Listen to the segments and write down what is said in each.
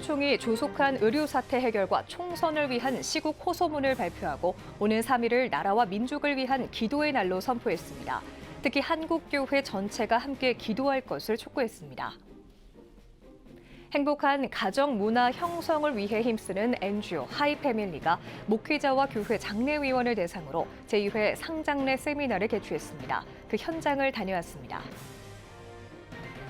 한교총이 조속한 의료 사태 해결과 총선을 위한 시국 호소문을 발표하고 오는 3일을 나라와 민족을 위한 기도의 날로 선포했습니다. 특히 한국교회 전체가 함께 기도할 것을 촉구했습니다. 행복한 가정 문화 형성을 위해 힘쓰는 NGO 하이패밀리가 목회자와 교회 장례위원을 대상으로 제2회 상장례 세미나를 개최했습니다. 그 현장을 다녀왔습니다.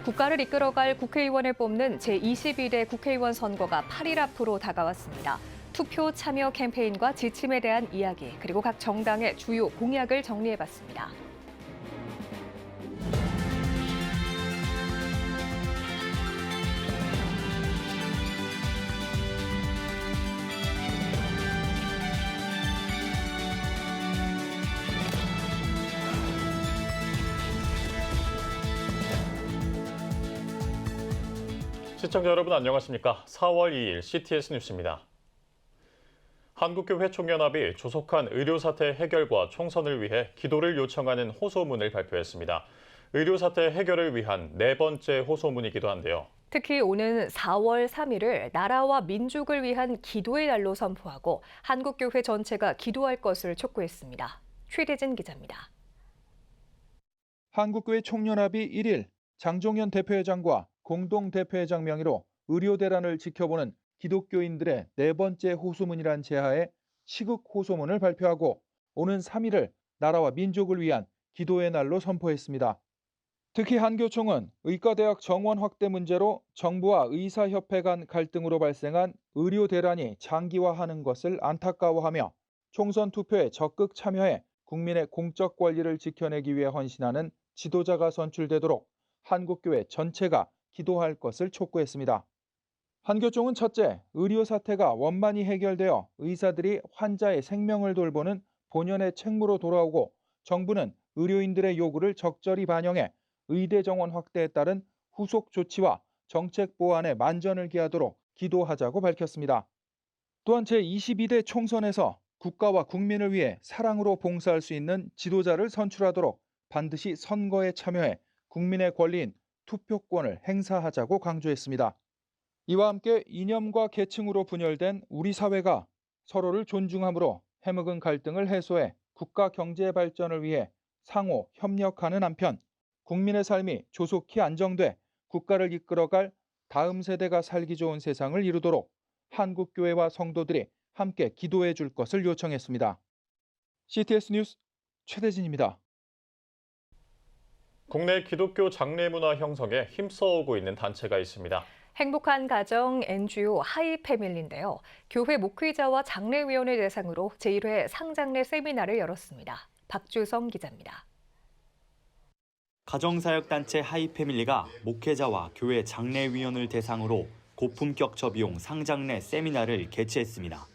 국가를 이끌어갈 국회의원을 뽑는 제21대 국회의원 선거가 8일 앞으로 다가왔습니다. 투표 참여 캠페인과 지침에 대한 이야기, 그리고 각 정당의 주요 공약을 정리해봤습니다. 시청자 여러분 안녕하십니까? 4월 2일 CTS 뉴스입니다. 한국교회 총연합이 조속한 의료 사태 해결과 총선을 위해 기도를 요청하는 호소문을 발표했습니다. 의료 사태 해결을 위한 네 번째 호소문이기도 한데요. 특히 오는 4월 3일을 나라와 민족을 위한 기도의 날로 선포하고 한국교회 전체가 기도할 것을 촉구했습니다. 최대진 기자입니다. 한국교회 총연합이 1일 장종현 대표회장과 공동대표회장 명의로 의료대란을 지켜보는 기독교인들의 네 번째 호소문이란 제하에 시국 호소문을 발표하고 오는 3일을 나라와 민족을 위한 기도의 날로 선포했습니다. 특히 한교총은 의과대학 정원 확대 문제로 정부와 의사협회 간 갈등으로 발생한 의료대란이 장기화하는 것을 안타까워하며 총선 투표에 적극 참여해 국민의 공적 권리를 지켜내기 위해 헌신하는 지도자가 선출되도록 한국교회 전체가 기도할 것을 촉구했습니다. 한교총은 첫째, 의료 사태가 원만히 해결되어 의사들이 환자의 생명을 돌보는 본연의 책무로 돌아오고 정부는 의료인들의 요구를 적절히 반영해 의대 정원 확대에 따른 후속 조치와 정책 보완에 만전을 기하도록 기도하자고 밝혔습니다. 또한 제22대 총선에서 국가와 국민을 위해 사랑으로 봉사할 수 있는 지도자를 선출하도록 반드시 선거에 참여해 국민의 권리인 투표권을 행사하자고 강조했습니다. 이와 함께 이념과 계층으로 분열된 우리 사회가 서로를 존중함으로 해묵은 갈등을 해소해 국가 경제 발전을 위해 상호 협력하는 한편 국민의 삶이 조속히 안정돼 국가를 이끌어갈 다음 세대가 살기 좋은 세상을 이루도록 한국교회와 성도들이 함께 기도해 줄 것을 요청했습니다. CTS 뉴스 최대진입니다. 국내 기독교 장례 문화 형성에 힘써오고 있는 단체가 있습니다. 행복한 가정 NGO 하이패밀리인데요. 교회 목회자와 장례위원을 대상으로 제1회 상장례 세미나를 열었습니다. 박주성 기자입니다. 가정사역단체 하이패밀리가 목회자와 교회 장례위원을 대상으로 고품격 저비용 상장례 세미나를 개최했습니다.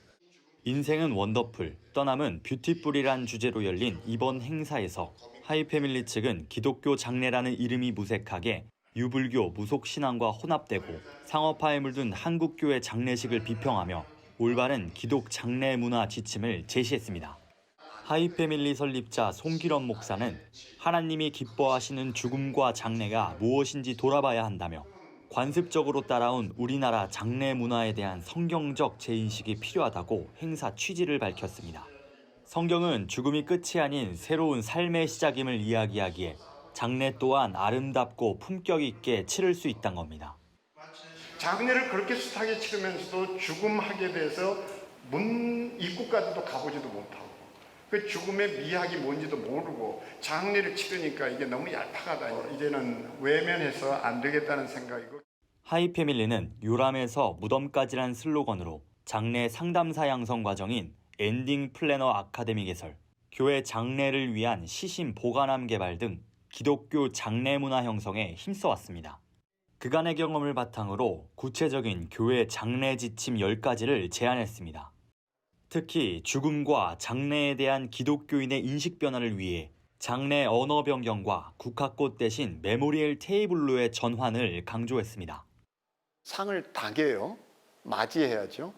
인생은 원더풀, 떠남은 뷰티풀이란 주제로 열린 이번 행사에서 하이패밀리 측은 기독교 장례라는 이름이 무색하게 유불교 무속 신앙과 혼합되고 상업화에 물든 한국교회 장례식을 비평하며 올바른 기독 장례 문화 지침을 제시했습니다. 하이패밀리 설립자 송기런 목사는 하나님이 기뻐하시는 죽음과 장례가 무엇인지 돌아봐야 한다며 관습적으로 따라온 우리나라 장례 문화에 대한 성경적 재인식이 필요하다고 행사 취지를 밝혔습니다. 성경은 죽음이 끝이 아닌 새로운 삶의 시작임을 이야기하기에 장례 또한 아름답고 품격 있게 치를 수 있다는 겁니다. 장례를 그렇게 숱하게 치르면서도 죽음하게 돼서 문 입구까지도 가보지도 못하고 그 죽음의 미학이 뭔지도 모르고 장례를 치르니까 이게 너무 얄팍하다. 이제는 외면해서 안 되겠다는 생각이고. 하이패밀리는 요람에서 무덤까지란 슬로건으로 장례 상담사 양성 과정인 엔딩 플래너 아카데미 개설, 교회 장례를 위한 시신 보관함 개발 등 기독교 장례 문화 형성에 힘써왔습니다. 그간의 경험을 바탕으로 구체적인 교회 장례 지침 10가지를 제안했습니다. 특히 죽음과 장례에 대한 기독교인의 인식 변화를 위해 장례 언어 변경과 국화꽃 대신 메모리얼 테이블로의 전환을 강조했습니다. 상을 당해요. 맞이해야죠.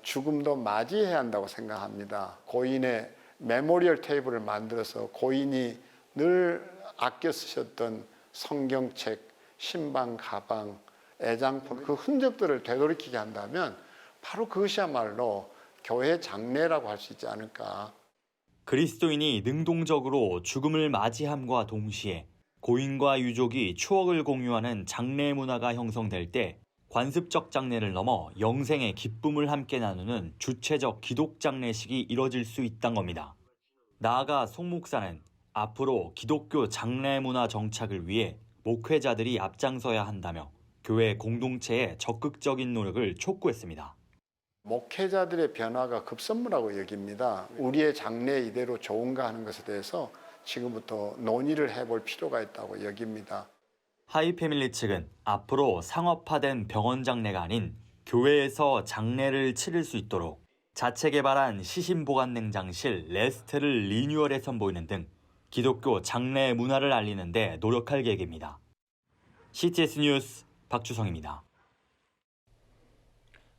죽음도 맞이해야 한다고 생각합니다. 고인의 메모리얼 테이블을 만들어서 고인이 늘 아껴 쓰셨던 성경책, 신방, 가방 애장품 그 흔적들을 되돌이키게 한다면 바로 그것이야말로 교회 장례라고 할 수 있지 않을까. 그리스도인이 능동적으로 죽음을 맞이함과 동시에 고인과 유족이 추억을 공유하는 장례 문화가 형성될 때 관습적 장례를 넘어 영생의 기쁨을 함께 나누는 주체적 기독 장례식이 이뤄질 수 있다는 겁니다. 나아가 송 목사는 앞으로 기독교 장례 문화 정착을 위해 목회자들이 앞장서야 한다며 교회 공동체의 적극적인 노력을 촉구했습니다. 목회자들의 변화가 급선무라고 여깁니다. 우리의 장례 이대로 좋은가 하는 것에 대해서 지금부터 논의를 해볼 필요가 있다고 여깁니다. 하이패밀리 측은 앞으로 상업화된 병원 장례가 아닌 교회에서 장례를 치를 수 있도록 자체 개발한 시신보관냉장실 레스트를 리뉴얼해 선보이는 등 기독교 장례 문화를 알리는 데 노력할 계획입니다. CTS 뉴스 박주성입니다.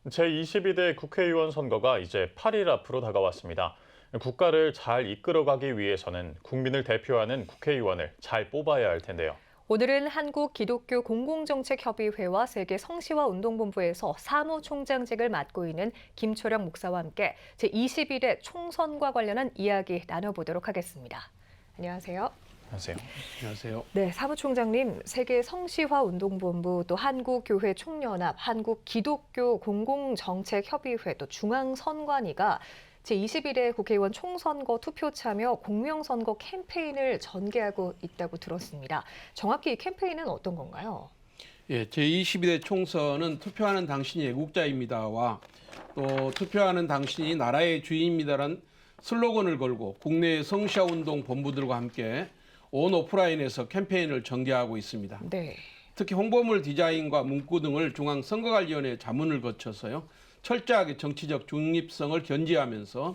제22대 국회의원 선거가 이제 8일 앞으로 다가왔습니다. 국가를 잘 이끌어가기 위해서는 국민을 대표하는 국회의원을 잘 뽑아야 할 텐데요. 오늘은 한국기독교공공정책협의회와 세계성시화운동본부에서 사무총장직을 맡고 있는 김초령 목사와 함께 제21회 총선과 관련한 이야기 나눠보도록 하겠습니다. 안녕하세요. 안녕하세요. 안녕하세요. 네, 사무총장님, 세계성시화운동본부, 또 한국교회총연합, 한국기독교공공정책협의회, 또 중앙선관위가 제21회 국회의원 총선거 투표 참여 공명선거 캠페인을 전개하고 있다고 들었습니다. 정확히 이 캠페인은 어떤 건가요? 예, 제22대 총선은 투표하는 당신이 애국자입니다와 또 투표하는 당신이 나라의 주인입니다라는 슬로건을 걸고 국내 성시화운동 본부들과 함께 온 오프라인에서 캠페인을 전개하고 있습니다. 네. 특히 홍보물 디자인과 문구 등을 중앙선거관리위원회 자문을 거쳐서요. 철저하게 정치적 중립성을 견지하면서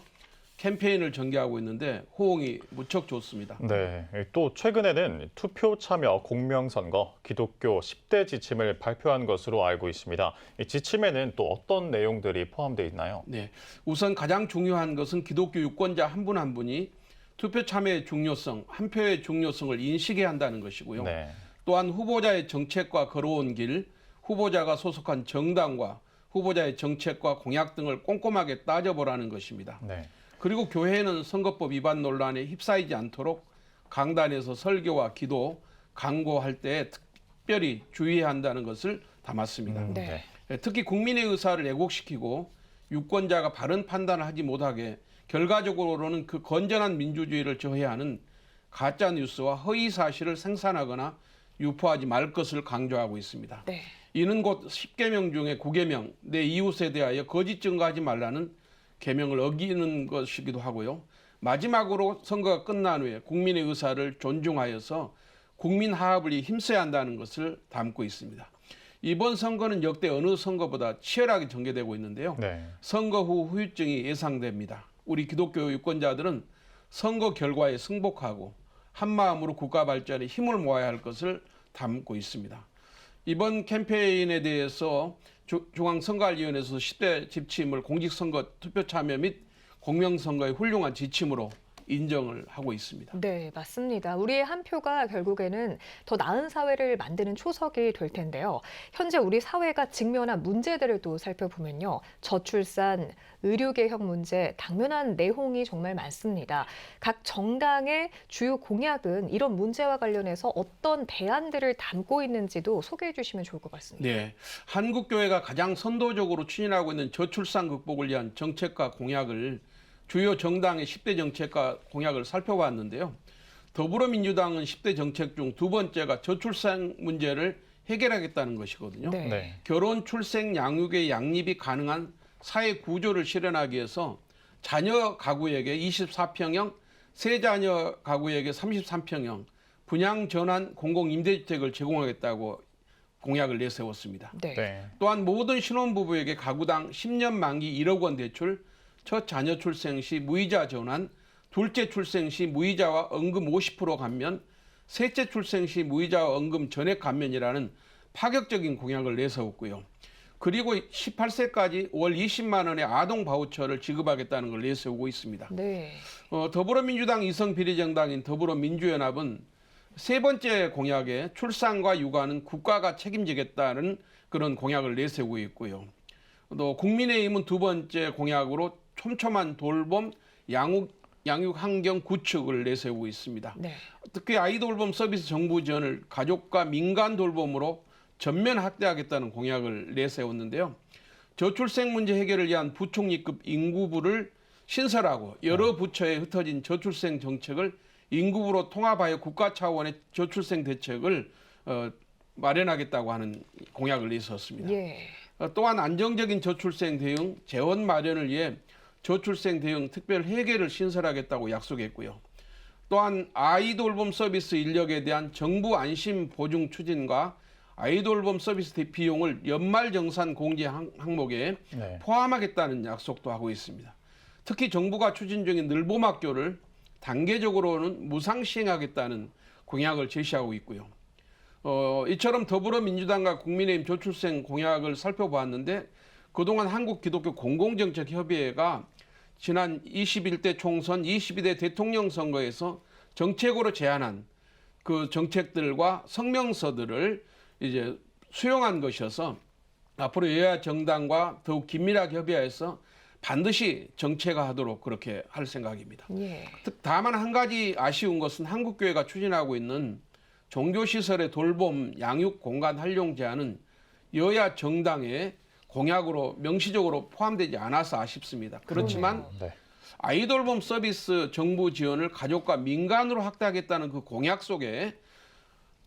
캠페인을 전개하고 있는데 호응이 무척 좋습니다. 네, 또 최근에는 투표 참여 공명선거 기독교 10대 지침을 발표한 것으로 알고 있습니다. 이 지침에는 또 어떤 내용들이 포함되어 있나요? 네, 우선 가장 중요한 것은 기독교 유권자 한 분 한 분이 투표 참여의 중요성, 한 표의 중요성을 인식해야 한다는 것이고요. 네. 또한 후보자의 정책과 걸어온 길, 후보자가 소속한 정당과 후보자의 정책과 공약 등을 꼼꼼하게 따져보라는 것입니다. 네. 그리고 교회는 선거법 위반 논란에 휩싸이지 않도록 강단에서 설교와 기도, 강고할 때 특별히 주의해야 한다는 것을 담았습니다. 네. 특히 국민의 의사를 왜곡시키고 유권자가 바른 판단을 하지 못하게 결과적으로는 그 건전한 민주주의를 저해하는 가짜 뉴스와 허위 사실을 생산하거나 유포하지 말 것을 강조하고 있습니다. 네. 이는 곧 10계명 중에 9계명, 내 이웃에 대하여 거짓 증거하지 말라는 계명을 어기는 것이기도 하고요. 마지막으로 선거가 끝난 후에 국민의 의사를 존중하여서 국민 화합을 힘써야 한다는 것을 담고 있습니다. 이번 선거는 역대 어느 선거보다 치열하게 전개되고 있는데요. 네. 선거 후 후유증이 예상됩니다. 우리 기독교 유권자들은 선거 결과에 승복하고 한마음으로 국가 발전에 힘을 모아야 할 것을 담고 있습니다. 이번 캠페인에 대해서 중앙선거관리위원회에서 10대 지침을 공직선거 투표 참여 및 공명선거의 훌륭한 지침으로 인정을 하고 있습니다. 네, 맞습니다. 우리의 한 표가 결국에는 더 나은 사회를 만드는 초석이 될 텐데요. 현재 우리 사회가 직면한 문제들을 또 살펴보면요. 저출산, 의료개혁 문제, 당면한 내홍이 정말 많습니다. 각 정당의 주요 공약은 이런 문제와 관련해서 어떤 대안들을 담고 있는지도 소개해 주시면 좋을 것 같습니다. 네, 한국교회가 가장 선도적으로 추진하고 있는 저출산 극복을 위한 정책과 공약을 주요 정당의 10대 정책과 공약을 살펴봤는데요. 더불어민주당은 10대 정책 중 두 번째가 저출산 문제를 해결하겠다는 것이거든요. 네. 네. 결혼, 출생, 양육의 양립이 가능한 사회 구조를 실현하기 위해서 자녀 가구에게 24평형, 세 자녀 가구에게 33평형, 분양 전환 공공임대주택을 제공하겠다고 공약을 내세웠습니다. 네. 네. 또한 모든 신혼부부에게 가구당 10년 만기 1억 원 대출, 첫 자녀 출생 시 무이자 전환, 둘째 출생 시 무이자와 언금 50% 감면, 셋째 출생 시 무이자와 언금 전액 감면이라는 파격적인 공약을 내세웠고요. 그리고 18세까지 월 20만 원의 아동 바우처를 지급하겠다는 걸 내세우고 있습니다. 네. 더불어민주당 이성 비례정당인 더불어민주연합은 세 번째 공약에 출산과 육아는 국가가 책임지겠다는 그런 공약을 내세우고 있고요. 또 국민의힘은 두 번째 공약으로 촘촘한 돌봄, 양육 환경 구축을 내세우고 있습니다. 네. 특히 아이 돌봄 서비스 정부 지원을 가족과 민간 돌봄으로 전면 확대하겠다는 공약을 내세웠는데요. 저출생 문제 해결을 위한 부총리급 인구부를 신설하고 여러 부처에 흩어진 저출생 정책을 인구부로 통합하여 국가 차원의 저출생 대책을 마련하겠다고 하는 공약을 내세웠습니다. 예. 또한 안정적인 저출생 대응, 재원 마련을 위해 저출생 대응 특별 회계를 신설하겠다고 약속했고요. 또한 아이돌봄 서비스 인력에 대한 정부 안심 보증 추진과 아이돌봄 서비스 비용을 연말정산 공제 항목에 네. 포함하겠다는 약속도 하고 있습니다. 특히 정부가 추진 중인 늘봄학교를 단계적으로는 무상 시행하겠다는 공약을 제시하고 있고요. 이처럼 더불어민주당과 국민의힘 저출생 공약을 살펴보았는데 그동안 한국기독교 공공정책협의회가 지난 21대 총선, 22대 대통령 선거에서 정책으로 제안한 그 정책들과 성명서들을 이제 수용한 것이어서 앞으로 여야 정당과 더욱 긴밀하게 협의하여서 반드시 정책화하도록 그렇게 할 생각입니다. 예. 다만 한 가지 아쉬운 것은 한국교회가 추진하고 있는 종교시설의 돌봄, 양육 공간 활용 제한은 여야 정당의 공약으로 명시적으로 포함되지 않아서 아쉽습니다. 그렇지만 네. 아이돌봄 서비스 정부 지원을 가족과 민간으로 확대하겠다는 그 공약 속에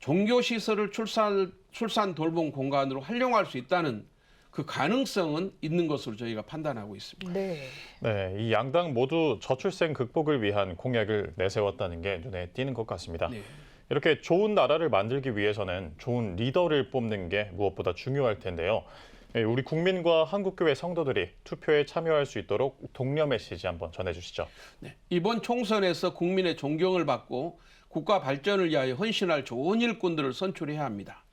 종교시설을 출산 돌봄 공간으로 활용할 수 있다는 그 가능성은 있는 것으로 저희가 판단하고 있습니다. 네. 네, 이 양당 모두 저출생 극복을 위한 공약을 내세웠다는 게 눈에 띄는 것 같습니다. 네. 이렇게 좋은 나라를 만들기 위해서는 좋은 리더를 뽑는 게 무엇보다 중요할 텐데요. 우리 국민과 한국교회 성도들이 투표에 참여할 수 있도록 독려 메시지 한번 전해주시죠. 네. 이번 총선에서 국민의 존경을 받고 국가 발전을 위하여 헌신할 좋은 일꾼들을 선출해야 합니다.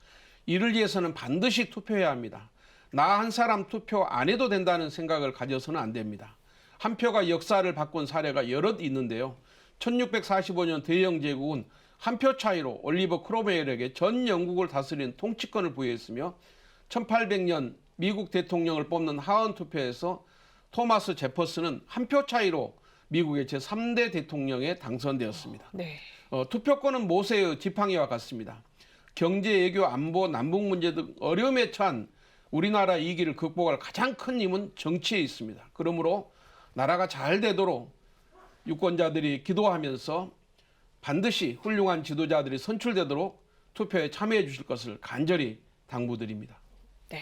이를 위해서는 반드시 투표해야 합니다. 나 한 사람 투표 안 해도 된다는 생각을 가져서는 안 됩니다. 한 표가 역사를 바꾼 사례가 여럿 있는데요. 1645년 대영 제국은 한 표 차이로 올리버 크로메일에게 전 영국을 다스리는 통치권을 부여했으며 1800년 미국 대통령을 뽑는 하원 투표에서 토마스 제퍼슨은 한 표 차이로 미국의 제3대 대통령에 당선되었습니다. 네. 투표권은 모세의 지팡이와 같습니다. 경제, 외교, 안보, 남북 문제 등 어려움에 처한 우리나라 위기를 극복할 가장 큰 힘은 정치에 있습니다. 그러므로 나라가 잘 되도록 유권자들이 기도하면서 반드시 훌륭한 지도자들이 선출되도록 투표에 참여해 주실 것을 간절히 당부드립니다. 네.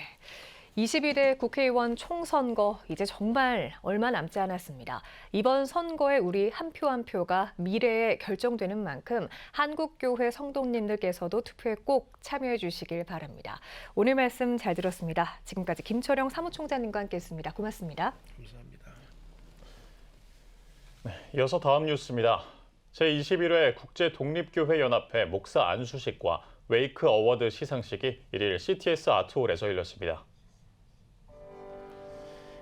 21대 국회의원 총선거 이제 정말 얼마 남지 않았습니다. 이번 선거에 우리 한 표 한 표가 미래에 결정되는 만큼 한국교회 성도님들께서도 투표에 꼭 참여해 주시길 바랍니다. 오늘 말씀 잘 들었습니다. 지금까지 김철영 사무총장님과 함께했습니다. 고맙습니다. 감사합니다. 이어서 다음 뉴스입니다. 제21회 국제독립교회연합회 목사 안수식과 웨이크 어워드 시상식이 1일 CTS 아트홀에서 열렸습니다.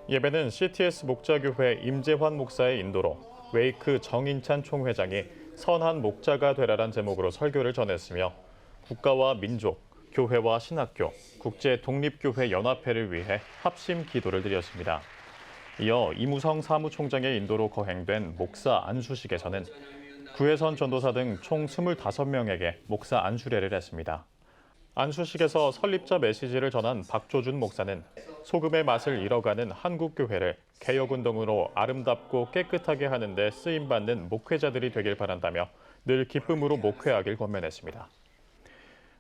예배는 CTS 목자교회 임재환 목사의 인도로 웨이크 정인찬 총회장이 선한 목자가 되라란 제목으로 설교를 전했으며 국가와 민족, 교회와 신학교, 국제독립교회 연합회를 위해 합심 기도를 드렸습니다. 이어 이무성 사무총장의 인도로 거행된 목사 안수식에서는 구혜선 전도사 등 총 25명에게 목사 안수례를 했습니다. 안수식에서 설립자 메시지를 전한 박조준 목사는 소금의 맛을 잃어가는 한국교회를 개혁운동으로 아름답고 깨끗하게 하는 데 쓰임받는 목회자들이 되길 바란다며 늘 기쁨으로 목회하길 권면했습니다.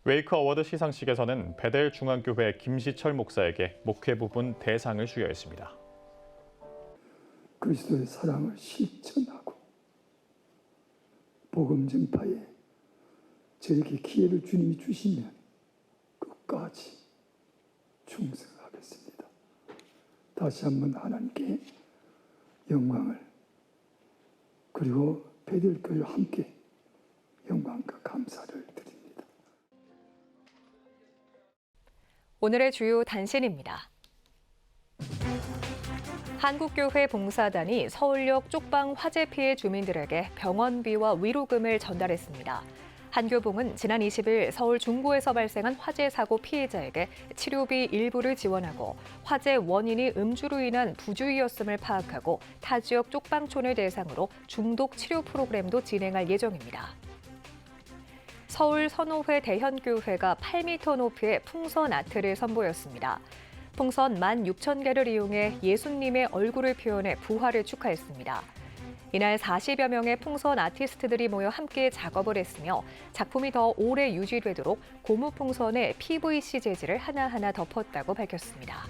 웨이크 어워드 시상식에서는 베델 중앙교회 김시철 목사에게 목회 부분 대상을 수여했습니다. 그리스도의 사랑을 실천하고 복음 전파에 저에게 기회를 주님이 주시면 끝까지 충성하겠습니다. 다시 한번 하나님께 영광을 그리고 베델교회와 함께 영광과 감사를 드립니다. 오늘의 주요 단신입니다. 한국교회 봉사단이 서울역 쪽방 화재 피해 주민들에게 병원비와 위로금을 전달했습니다. 한교봉은 지난 20일 서울 중구에서 발생한 화재 사고 피해자에게 치료비 일부를 지원하고 화재 원인이 음주로 인한 부주의였음을 파악하고 타 지역 쪽방촌을 대상으로 중독 치료 프로그램도 진행할 예정입니다. 서울 선호회 대현교회가 8m 높이의 풍선 아트를 선보였습니다. 풍선 16,000개를 이용해 예수님의 얼굴을 표현해 부활을 축하했습니다. 이날 40여 명의 풍선 아티스트들이 모여 함께 작업을 했으며 작품이 더 오래 유지되도록 고무 풍선에 PVC 재질을 하나하나 덮었다고 밝혔습니다.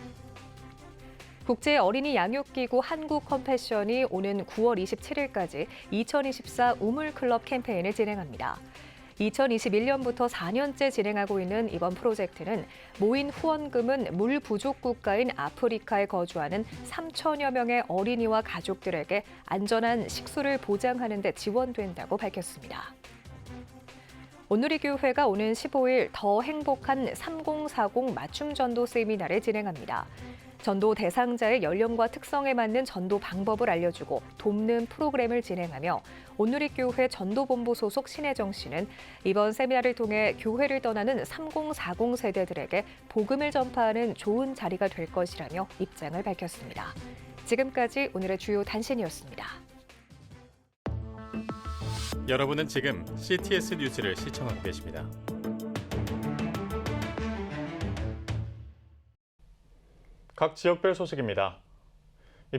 국제 어린이 양육기구 한국 컴패션이 오는 9월 27일까지 2024 우물클럽 캠페인을 진행합니다. 2021년부터 4년째 진행하고 있는 이번 프로젝트는 모인 후원금은 물 부족 국가인 아프리카에 거주하는 3천여 명의 어린이와 가족들에게 안전한 식수를 보장하는 데 지원된다고 밝혔습니다. 온누리교회가 오는 15일 더 행복한 3040 맞춤 전도 세미나를 진행합니다. 전도 대상자의 연령과 특성에 맞는 전도 방법을 알려주고 돕는 프로그램을 진행하며 온누리교회 전도본부 소속 신혜정 씨는 이번 세미나를 통해 교회를 떠나는 3040 세대들에게 복음을 전파하는 좋은 자리가 될 것이라며 입장을 밝혔습니다. 지금까지 오늘의 주요 단신이었습니다. 여러분은 지금 CTS 뉴스를 시청하고 계십니다. 각 지역별 소식입니다.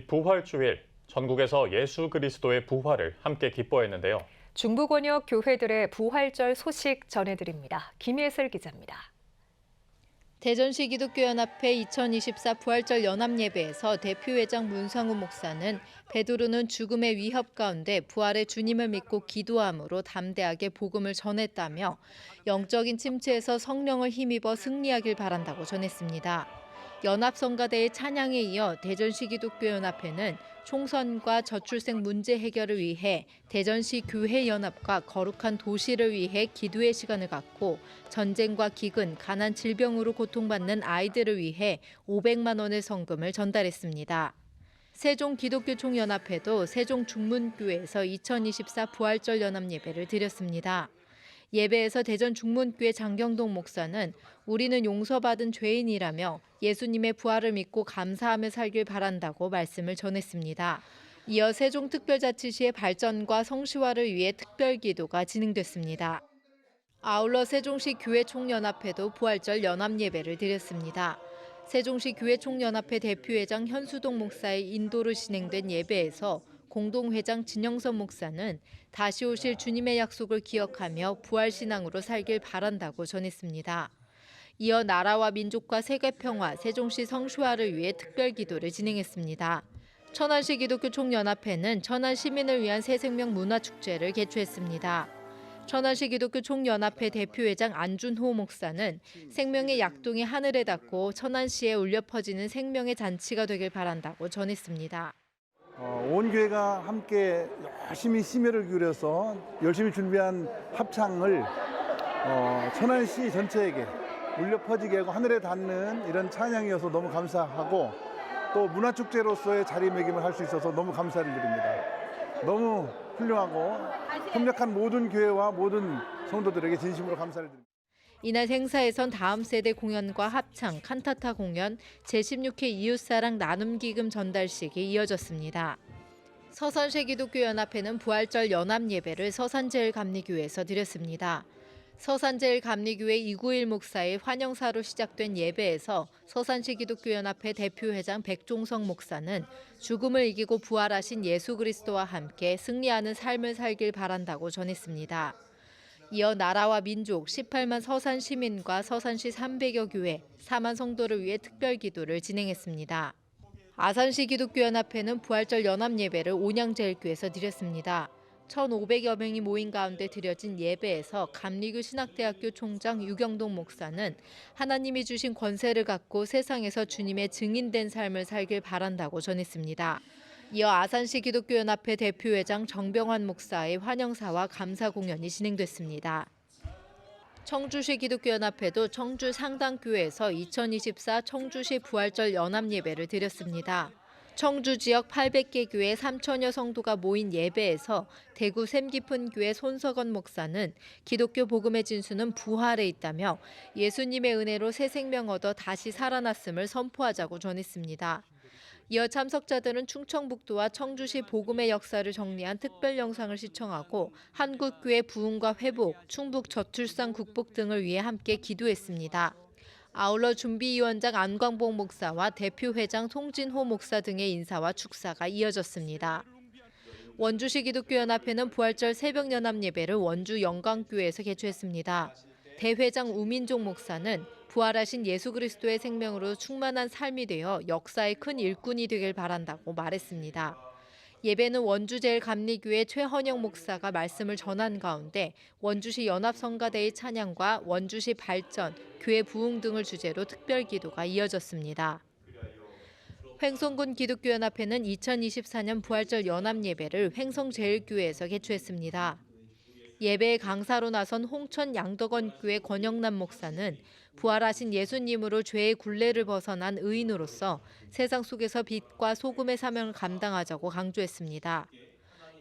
부활주일, 전국에서 예수 그리스도의 부활을 함께 기뻐했는데요. 중부 권역 교회들의 부활절 소식 전해드립니다. 김예슬 기자입니다. 대전시 기독교연합회 2024 부활절 연합예배에서 대표회장 문상우 목사는 베드로는 죽음의 위협 가운데 부활의 주님을 믿고 기도함으로 담대하게 복음을 전했다며 영적인 침체에서 성령을 힘입어 승리하길 바란다고 전했습니다. 연합성가대의 찬양에 이어 대전시 기독교연합회는 총선과 저출생 문제 해결을 위해 대전시 교회연합과 거룩한 도시를 위해 기도의 시간을 갖고 전쟁과 기근, 가난, 질병으로 고통받는 아이들을 위해 500만 원의 성금을 전달했습니다. 세종기독교총연합회도 세종중문교회에서 2024 부활절 연합예배를 드렸습니다. 예배에서 대전 중문교회 장경동 목사는 우리는 용서받은 죄인이라며 예수님의 부활을 믿고 감사하며 살길 바란다고 말씀을 전했습니다. 이어 세종특별자치시의 발전과 성시화를 위해 특별기도가 진행됐습니다. 아울러 세종시 교회총연합회도 부활절 연합예배를 드렸습니다. 세종시 교회총연합회 대표회장 현수동 목사의 인도로 진행된 예배에서 공동회장 진영선 목사는 다시 오실 주님의 약속을 기억하며 부활신앙으로 살길 바란다고 전했습니다. 이어 나라와 민족과 세계평화, 세종시 성시화를 위해 특별기도를 진행했습니다. 천안시 기독교총연합회는 천안 시민을 위한 새생명 문화축제를 개최했습니다. 천안시 기독교총연합회 대표회장 안준호 목사는 생명의 약동이 하늘에 닿고 천안시에 울려 퍼지는 생명의 잔치가 되길 바란다고 전했습니다. 온 교회가 함께 열심히 심혈을 기울여서 열심히 준비한 합창을 천안시 전체에게 울려 퍼지게 하고 하늘에 닿는 이런 찬양이어서 너무 감사하고 또 문화축제로서의 자리매김을 할 수 있어서 너무 감사를 드립니다. 너무 훌륭하고 협력한 모든 교회와 모든 성도들에게 진심으로 감사를 드립니다. 이날 행사에선 다음 세대 공연과 합창, 칸타타 공연, 제16회 이웃사랑 나눔기금 전달식이 이어졌습니다. 서산시 기독교연합회는 부활절 연합예배를 서산제일감리교회에서 드렸습니다. 서산제일감리교회 291 목사의 환영사로 시작된 예배에서 서산시 기독교연합회 대표회장 백종성 목사는 죽음을 이기고 부활하신 예수 그리스도와 함께 승리하는 삶을 살길 바란다고 전했습니다. 이어 나라와 민족 18만 서산 시민과 서산시 300여 교회, 4만 성도를 위해 특별기도를 진행했습니다. 아산시 기독교연합회는 부활절 연합예배를 온양제일교에서 드렸습니다. 1,500여 명이 모인 가운데 드려진 예배에서 감리교 신학대학교 총장 유경동 목사는 하나님이 주신 권세를 갖고 세상에서 주님의 증인된 삶을 살길 바란다고 전했습니다. 이어 아산시 기독교연합회 대표회장 정병환 목사의 환영사와 감사 공연이 진행됐습니다. 청주시 기독교연합회도 청주 상당교회에서 2024 청주시 부활절 연합예배를 드렸습니다. 청주 지역 800개 교회 3천여 성도가 모인 예배에서 대구 샘깊은 교회 손석원 목사는 기독교 복음의 진수는 부활에 있다며 예수님의 은혜로 새 생명 얻어 다시 살아났음을 선포하자고 전했습니다. 이어 참석자들은 충청북도와 청주시 복음의 역사를 정리한 특별 영상을 시청하고 한국교회 부흥과 회복, 충북 저출산 극복 등을 위해 함께 기도했습니다. 아울러 준비위원장 안광복 목사와 대표회장 송진호 목사 등의 인사와 축사가 이어졌습니다. 원주시 기독교연합회는 부활절 새벽 연합 예배를 원주 영광교회에서 개최했습니다. 대회장 우민종 목사는 부활하신 예수 그리스도의 생명으로 충만한 삶이 되어 역사의 큰 일꾼이 되길 바란다고 말했습니다. 예배는 원주제일감리교회 최헌영 목사가 말씀을 전한 가운데 원주시 연합성가대의 찬양과 원주시 발전, 교회 부흥 등을 주제로 특별 기도가 이어졌습니다. 횡성군 기독교연합회는 2024년 부활절 연합예배를 횡성제일교회에서 개최했습니다. 예배에 강사로 나선 홍천 양덕원교회 권영남 목사는 부활하신 예수님으로 죄의 굴레를 벗어난 의인으로서 세상 속에서 빛과 소금의 사명을 감당하자고 강조했습니다.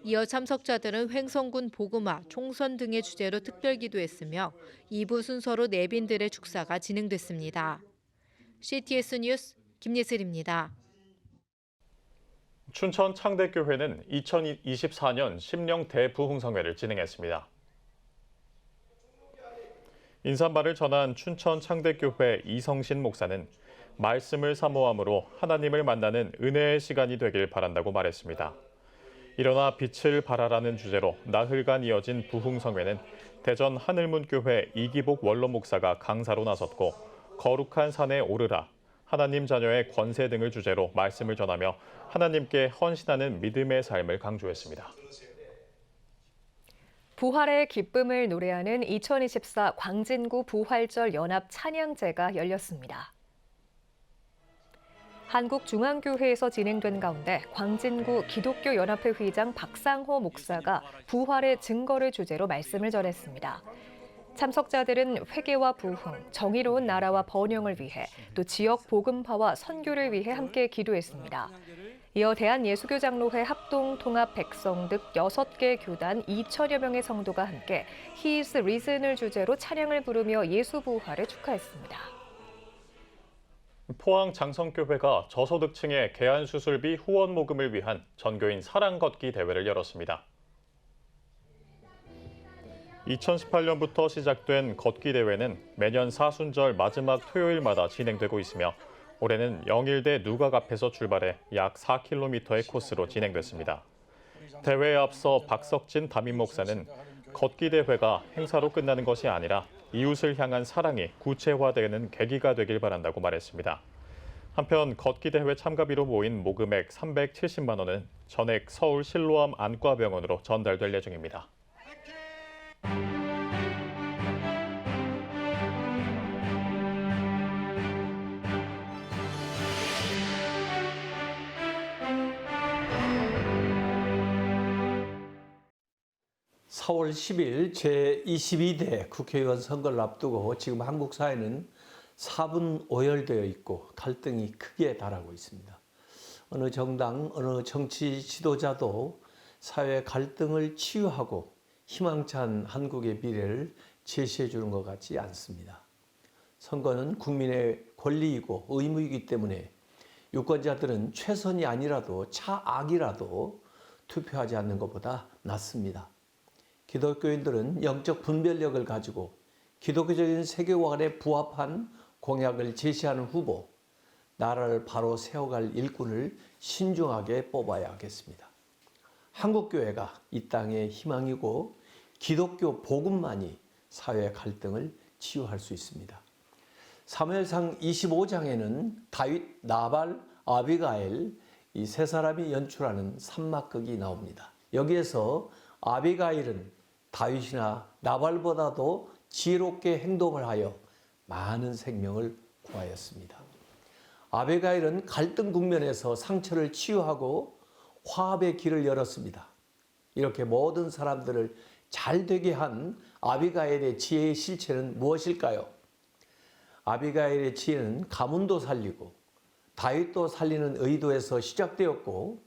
이어 참석자들은 횡성군 복음화, 총선 등의 주제로 특별 기도했으며 2부 순서로 내빈들의 축사가 진행됐습니다. CTS 뉴스 김예슬입니다. 춘천 창대교회는 2024년 심령 대부흥성회를 진행했습니다. 인사말을 전한 춘천 창대교회 이성신 목사는 말씀을 사모함으로 하나님을 만나는 은혜의 시간이 되길 바란다고 말했습니다. 일어나 빛을 발하라는 주제로 나흘간 이어진 부흥성회는 대전 하늘문교회 이기복 원로 목사가 강사로 나섰고 거룩한 산에 오르라, 하나님 자녀의 권세 등을 주제로 말씀을 전하며 하나님께 헌신하는 믿음의 삶을 강조했습니다. 부활의 기쁨을 노래하는 2024 광진구 부활절 연합 찬양제가 열렸습니다. 한국중앙교회에서 진행된 가운데 광진구 기독교연합회 회장 박상호 목사가 부활의 증거를 주제로 말씀을 전했습니다. 참석자들은 회개와 부흥, 정의로운 나라와 번영을 위해 또 지역 복음화와 선교를 위해 함께 기도했습니다. 이어 대한예수교장로회 합동통합 백성 등 6개 교단 2천여 명의 성도가 함께 He is Risen을 주제로 찬양을 부르며 예수 부활을 축하했습니다. 포항 장성교회가 저소득층의 개안수술비 후원 모금을 위한 전교인 사랑 걷기 대회를 열었습니다. 2018년부터 시작된 걷기 대회는 매년 사순절 마지막 토요일마다 진행되고 있으며 올해는 영일대 누각 앞에서 출발해 약 4km의 코스로 진행됐습니다. 대회에 앞서 박석진 담임 목사는 걷기 대회가 행사로 끝나는 것이 아니라 이웃을 향한 사랑이 구체화되는 계기가 되길 바란다고 말했습니다. 한편 걷기 대회 참가비로 모인 모금액 370만 원은 전액 서울 실로암 안과병원으로 전달될 예정입니다. (4월 10일) 제22대 국회의원 선거를 앞두고 지금 한국 사회는 4분 오열되어 있고 갈등이 크게 달하고 있습니다. 어느 정당, 어느 정치 지도자도 사회 갈등을 치유하고 희망찬 한국의 미래를 제시해 주는 것 같지 않습니다. 선거는 국민의 권리이고 의무이기 때문에 유권자들은 최선이 아니라도 차악이라도 투표하지 않는 것보다 낫습니다. 기독교인들은 영적 분별력을 가지고 기독교적인 세계관에 부합한 공약을 제시하는 후보, 나라를 바로 세워갈 일꾼을 신중하게 뽑아야 하겠습니다. 한국교회가 이 땅의 희망이고 기독교 복음만이 사회 갈등을 치유할 수 있습니다. 사무엘상 25장에는 다윗, 나발, 아비가일 이 세 사람이 연출하는 삼막극이 나옵니다. 여기에서 아비가일은 다윗이나 나발보다도 지혜롭게 행동을 하여 많은 생명을 구하였습니다. 아비가일은 갈등 국면에서 상처를 치유하고 화합의 길을 열었습니다. 이렇게 모든 사람들을 잘 되게 한 아비가일의 지혜의 실체는 무엇일까요? 아비가일의 지혜는 가문도 살리고 다윗도 살리는 의도에서 시작되었고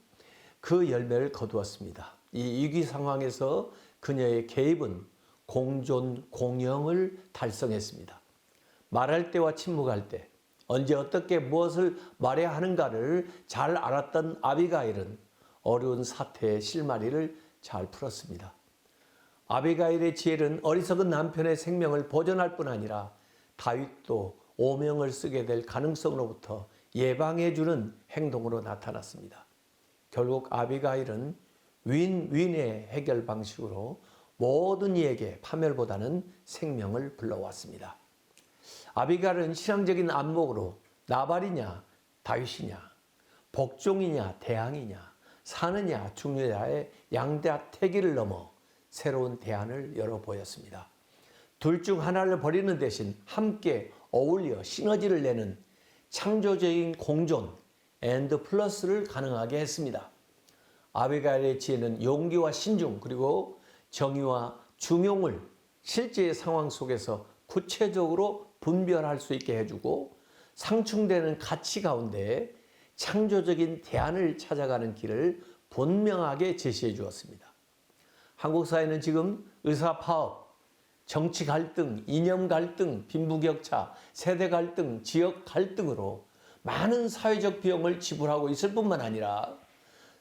그 열매를 거두었습니다. 이 위기 상황에서 그녀의 개입은 공존 공영을 달성했습니다. 말할 때와 침묵할 때, 언제 어떻게 무엇을 말해야 하는가를 잘 알았던 아비가일은 어려운 사태의 실마리를 잘 풀었습니다. 아비가일의 지혜는 어리석은 남편의 생명을 보존할 뿐 아니라 다윗도 오명을 쓰게 될 가능성으로부터 예방해주는 행동으로 나타났습니다. 결국 아비가일은 윈윈의 해결 방식으로 모든 이에게 파멸보다는 생명을 불러왔습니다. 아비가일은 신앙적인 안목으로 나발이냐 다윗이냐 복종이냐 대항이냐 사느냐 죽느냐의 양다태기를 넘어 새로운 대안을 열어보였습니다. 둘 중 하나를 버리는 대신 함께 어울려 시너지를 내는 창조적인 공존 앤드 플러스를 가능하게 했습니다. 아비가일의 지혜는 용기와 신중 그리고 정의와 중용을 실제의 상황 속에서 구체적으로 분별할 수 있게 해주고 상충되는 가치 가운데 창조적인 대안을 찾아가는 길을 분명하게 제시해 주었습니다. 한국 사회는 지금 의사 파업, 정치 갈등, 이념 갈등, 빈부격차, 세대 갈등, 지역 갈등으로 많은 사회적 비용을 지불하고 있을 뿐만 아니라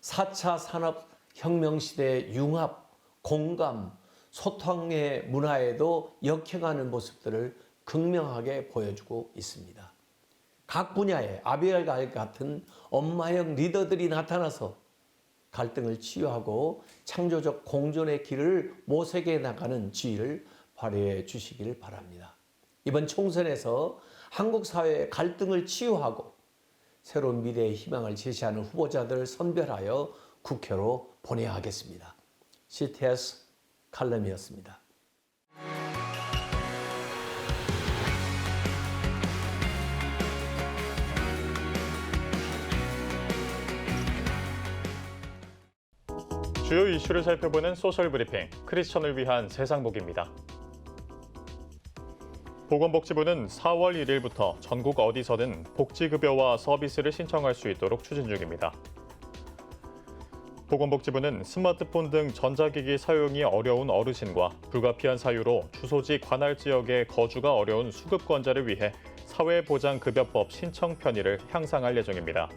4차 산업혁명 시대의 융합, 공감, 소통의 문화에도 역행하는 모습들을 극명하게 보여주고 있습니다. 각 분야에 아비가일 같은 엄마형 리더들이 나타나서 갈등을 치유하고 창조적 공존의 길을 모색해 나가는 지위를 발휘해 주시길 바랍니다. 이번 총선에서 한국 사회의 갈등을 치유하고 새로운 미래의 희망을 제시하는 후보자들을 선별하여 국회로 보내야 하겠습니다. CTS 칼럼이었습니다. 주요 이슈를 살펴보는 소셜 브리핑, 크리스천을 위한 세상복입니다. 보건복지부는 4월 1일부터 전국 어디서든 복지급여와 서비스를 신청할 수 있도록 추진 중입니다. 보건복지부는 스마트폰 등 전자기기 사용이 어려운 어르신과 불가피한 사유로 주소지 관할 지역에 거주가 어려운 수급권자를 위해 사회보장급여법 신청 편의를 향상할 예정입니다.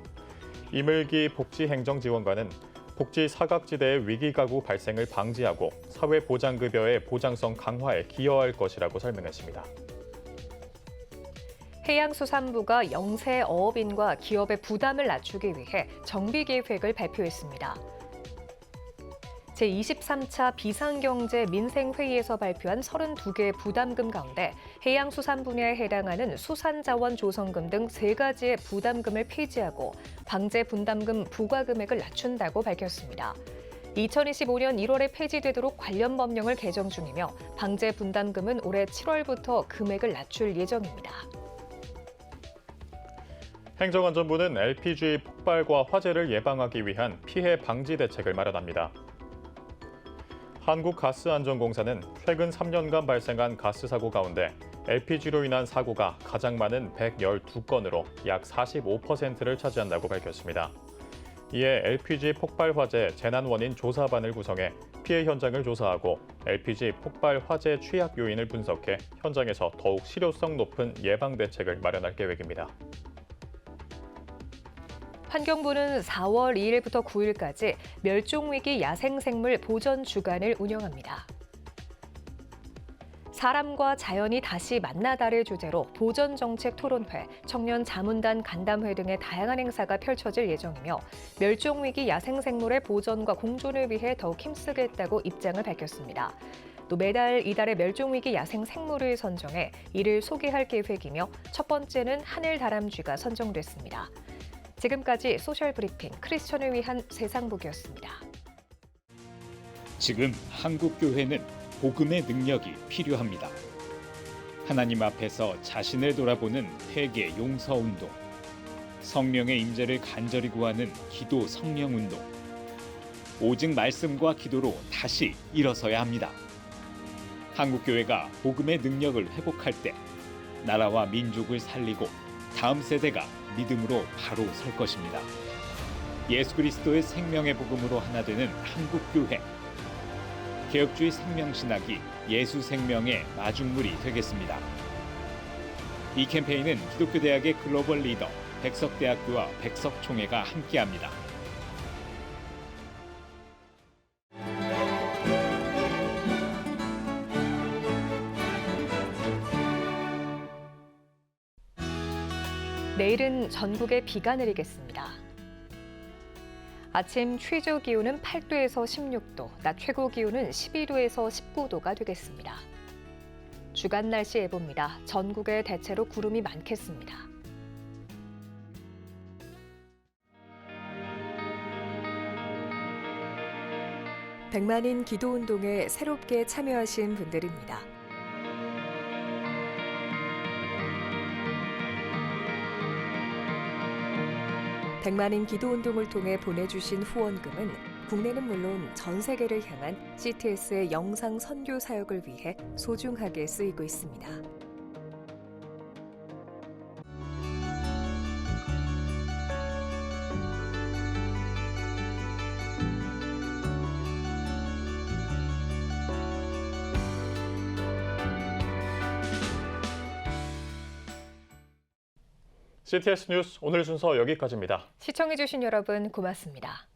이물기 복지행정지원관은 복지 사각지대의 위기가구 발생을 방지하고 사회보장급여의 보장성 강화에 기여할 것이라고 설명했습니다. 해양수산부가 영세 어업인과 기업의 부담을 낮추기 위해 정비계획을 발표했습니다. 제23차 비상경제 민생회의에서 발표한 32개 부담금 가운데 해양수산 분야에 해당하는 수산자원 조성금 등 3가지의 부담금을 폐지하고 방제 분담금 부과금액을 낮춘다고 밝혔습니다. 2025년 1월에 폐지되도록 관련 법령을 개정 중이며 방제 분담금은 올해 7월부터 금액을 낮출 예정입니다. 행정안전부는 LPG 폭발과 화재를 예방하기 위한 피해 방지 대책을 마련합니다. 한국가스안전공사는 최근 3년간 발생한 가스 사고 가운데 LPG로 인한 사고가 가장 많은 112건으로 약 45%를 차지한다고 밝혔습니다. 이에 LPG 폭발 화재 재난 원인 조사반을 구성해 피해 현장을 조사하고 LPG 폭발 화재 취약 요인을 분석해 현장에서 더욱 실효성 높은 예방 대책을 마련할 계획입니다. 환경부는 4월 2일부터 9일까지 멸종위기 야생생물 보전 주간을 운영합니다. 사람과 자연이 다시 만나다를 주제로 보전정책 토론회, 청년 자문단 간담회 등의 다양한 행사가 펼쳐질 예정이며 멸종위기 야생생물의 보전과 공존을 위해 더욱 힘쓰겠다고 입장을 밝혔습니다. 또 매달 이달의 멸종위기 야생생물을 선정해 이를 소개할 계획이며 첫 번째는 하늘다람쥐가 선정됐습니다. 지금까지 소셜브리핑 크리스천을 위한 세상복이었습니다. 지금 한국교회는 복음의 능력이 필요합니다. 하나님 앞에서 자신을 돌아보는 회개 용서운동, 성령의 임재를 간절히 구하는 기도 성령운동, 오직 말씀과 기도로 다시 일어서야 합니다. 한국교회가 복음의 능력을 회복할 때 나라와 민족을 살리고 다음 세대가 믿음으로 바로 설 것입니다. 예수 그리스도의 생명의 복음으로 하나 되는 한국교회. 개혁주의 생명신학이 예수 생명의 마중물이 되겠습니다. 이 캠페인은 기독교대학의 글로벌 리더 백석대학교와 백석총회가 함께합니다. 내일은 전국에 비가 내리겠습니다. 아침 최저 기온은 8도에서 16도, 낮 최고 기온은 12도에서 19도가 되겠습니다. 주간 날씨 예보입니다. 전국에 대체로 구름이 많겠습니다. 백만인 기도운동에 새롭게 참여하신 분들입니다. 백만인 기도운동을 통해 보내주신 후원금은 국내는 물론 전 세계를 향한 CTS의 영상 선교 사역을 위해 소중하게 쓰이고 있습니다. CTS 뉴스 오늘 순서 여기까지입니다. 시청해주신 여러분 고맙습니다.